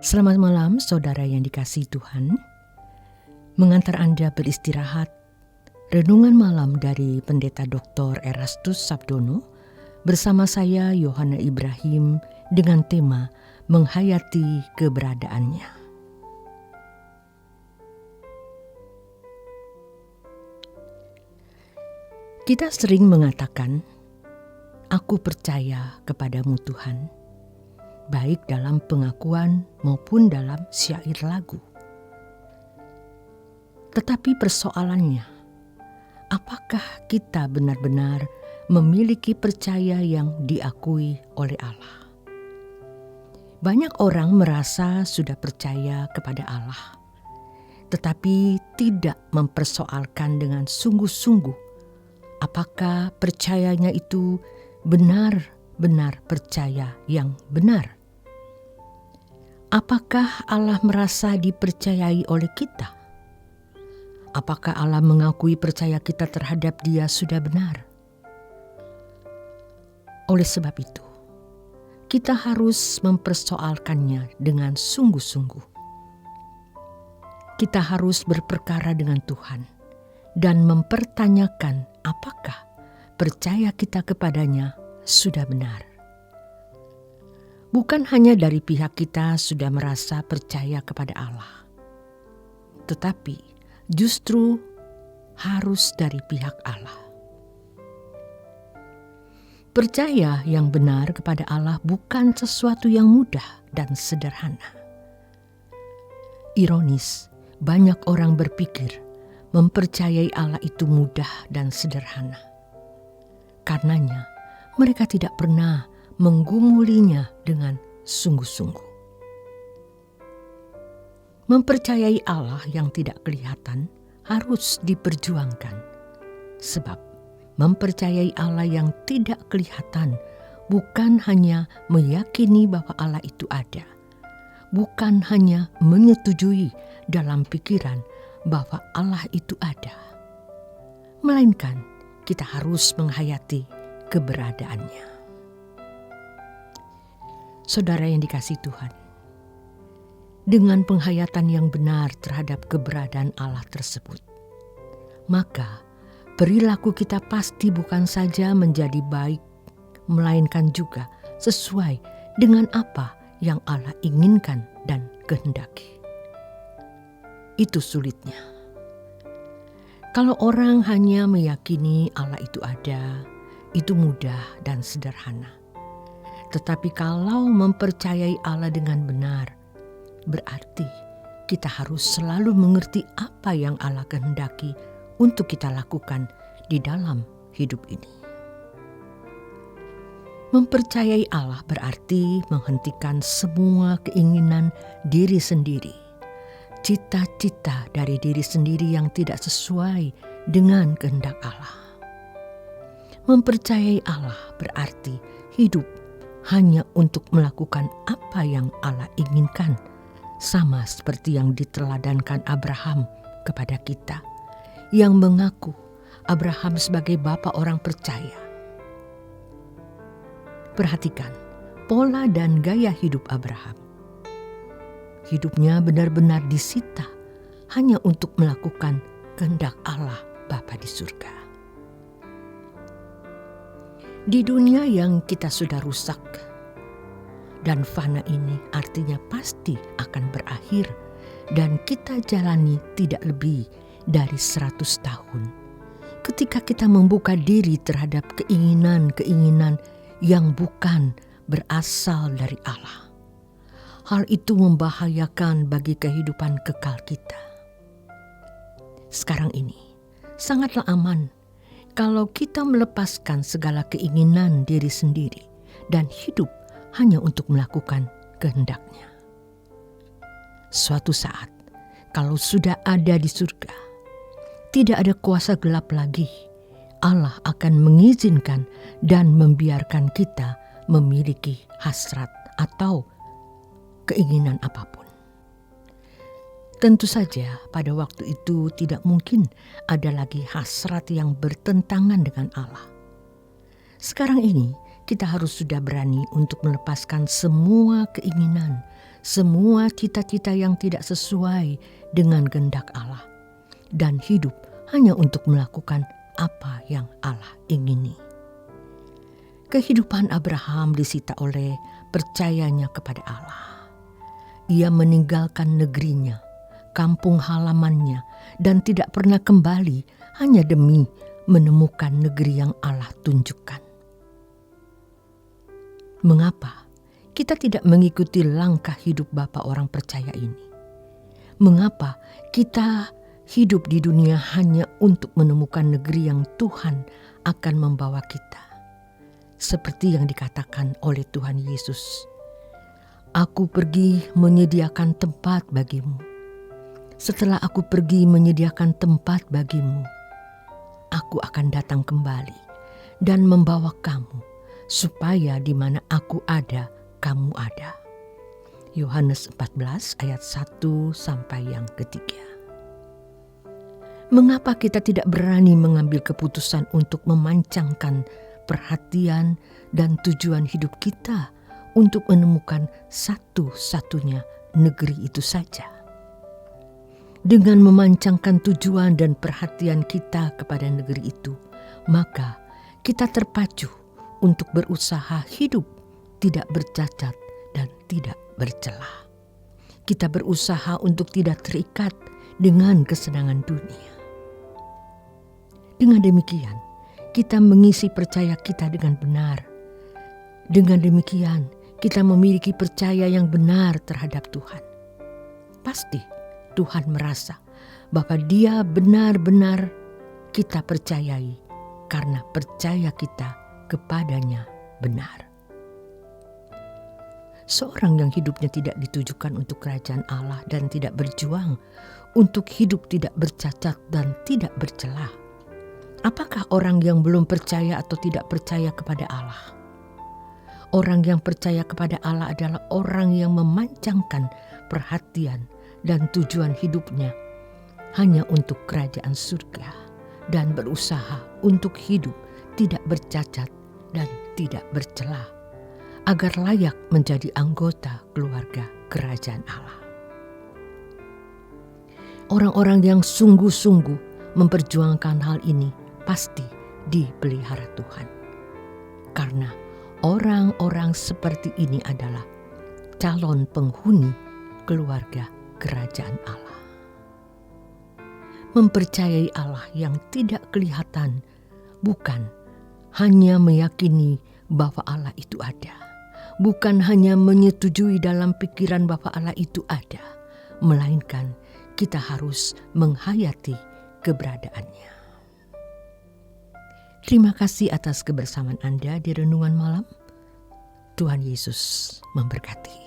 Selamat malam saudara yang dikasihi Tuhan. Mengantar Anda beristirahat, renungan malam dari Pendeta Dr. Erastus Sabdono bersama saya Yohana Ibrahim dengan tema menghayati keberadaannya. Kita sering mengatakan, "Aku percaya kepadamu Tuhan," baik dalam pengakuan maupun dalam syair lagu. Tetapi persoalannya, apakah kita benar-benar memiliki percaya yang diakui oleh Allah? Banyak orang merasa sudah percaya kepada Allah, tetapi tidak mempersoalkan dengan sungguh-sungguh apakah percayanya itu benar-benar percaya yang benar. Apakah Allah merasa dipercayai oleh kita? Apakah Allah mengakui percaya kita terhadap Dia sudah benar? Oleh sebab itu, kita harus mempersoalkannya dengan sungguh-sungguh. Kita harus berperkara dengan Tuhan dan mempertanyakan apakah percaya kita kepadanya sudah benar. Bukan hanya dari pihak kita sudah merasa percaya kepada Allah, tetapi justru harus dari pihak Allah. Percaya yang benar kepada Allah bukan sesuatu yang mudah dan sederhana. Ironis, banyak orang berpikir mempercayai Allah itu mudah dan sederhana. Karenanya, mereka tidak pernah menggumulinya dengan sungguh-sungguh. Mempercayai Allah yang tidak kelihatan harus diperjuangkan, sebab mempercayai Allah yang tidak kelihatan bukan hanya meyakini bahwa Allah itu ada, bukan hanya menyetujui dalam pikiran bahwa Allah itu ada, melainkan kita harus menghayati keberadaannya. Saudara yang dikasihi Tuhan, dengan penghayatan yang benar terhadap keberadaan Allah tersebut, maka perilaku kita pasti bukan saja menjadi baik, melainkan juga sesuai dengan apa yang Allah inginkan dan kehendaki. Itu sulitnya. Kalau orang hanya meyakini Allah itu ada, itu mudah dan sederhana. Tetapi kalau mempercayai Allah dengan benar, berarti kita harus selalu mengerti apa yang Allah kehendaki untuk kita lakukan di dalam hidup ini. Mempercayai Allah berarti menghentikan semua keinginan diri sendiri, cita-cita dari diri sendiri yang tidak sesuai dengan kehendak Allah. Mempercayai Allah berarti hidup hanya untuk melakukan apa yang Allah inginkan, sama seperti yang diteladankan Abraham kepada kita, yang mengaku Abraham sebagai bapa orang percaya. Perhatikan pola dan gaya hidup Abraham. Hidupnya benar-benar disita hanya untuk melakukan kehendak Allah Bapa di surga. Di dunia yang kita sudah rusak dan fana ini artinya pasti akan berakhir dan kita jalani tidak lebih dari 100 tahun. Ketika kita membuka diri terhadap keinginan-keinginan yang bukan berasal dari Allah, hal itu membahayakan bagi kehidupan kekal kita. Sekarang ini sangatlah aman kalau kita melepaskan segala keinginan diri sendiri dan hidup hanya untuk melakukan kehendak-Nya. Suatu saat, kalau sudah ada di surga, tidak ada kuasa gelap lagi. Allah akan mengizinkan dan membiarkan kita memiliki hasrat atau keinginan apapun. Tentu saja pada waktu itu tidak mungkin ada lagi hasrat yang bertentangan dengan Allah. Sekarang ini kita harus sudah berani untuk melepaskan semua keinginan, semua cita-cita yang tidak sesuai dengan kehendak Allah dan hidup hanya untuk melakukan apa yang Allah ingini. Kehidupan Abraham disita oleh percayanya kepada Allah. Ia meninggalkan negerinya, kampung halamannya, dan tidak pernah kembali hanya demi menemukan negeri yang Allah tunjukkan. Mengapa kita tidak mengikuti langkah hidup Bapa orang percaya ini? Mengapa kita hidup di dunia hanya untuk menemukan negeri yang Tuhan akan membawa kita? Seperti yang dikatakan oleh Tuhan Yesus, "Aku pergi menyediakan tempat bagimu. Setelah aku pergi menyediakan tempat bagimu, aku akan datang kembali dan membawa kamu, supaya di mana aku ada, kamu ada." Yohanes 14 ayat 1 sampai yang ketiga. Mengapa kita tidak berani mengambil keputusan untuk memancangkan perhatian dan tujuan hidup kita untuk menemukan satu-satunya negeri itu saja? Dengan memancangkan tujuan dan perhatian kita kepada negeri itu, maka kita terpacu untuk berusaha hidup tidak bercacat dan tidak bercelah. Kita berusaha untuk tidak terikat dengan kesenangan dunia. Dengan demikian, kita mengisi percaya kita dengan benar. Dengan demikian, kita memiliki percaya yang benar terhadap Tuhan. Pasti Tuhan merasa bahwa Dia benar-benar kita percayai karena percaya kita kepadanya benar. Seorang yang hidupnya tidak ditujukan untuk kerajaan Allah dan tidak berjuang untuk hidup tidak bercacat dan tidak bercelah, apakah orang yang belum percaya atau tidak percaya kepada Allah? Orang yang percaya kepada Allah adalah orang yang memancangkan perhatian dan tujuan hidupnya hanya untuk kerajaan surga dan berusaha untuk hidup tidak bercacat dan tidak bercelah, agar layak menjadi anggota keluarga kerajaan Allah. Orang-orang yang sungguh-sungguh memperjuangkan hal ini pasti dipelihara Tuhan. Karena orang-orang seperti ini adalah calon penghuni keluarga kerajaan Allah. Mempercayai Allah yang tidak kelihatan bukan hanya meyakini bahwa Allah itu ada, bukan hanya menyetujui dalam pikiran bahwa Allah itu ada, melainkan kita harus menghayati keberadaannya. Terima kasih atas kebersamaan Anda di Renungan Malam. Tuhan Yesus memberkati.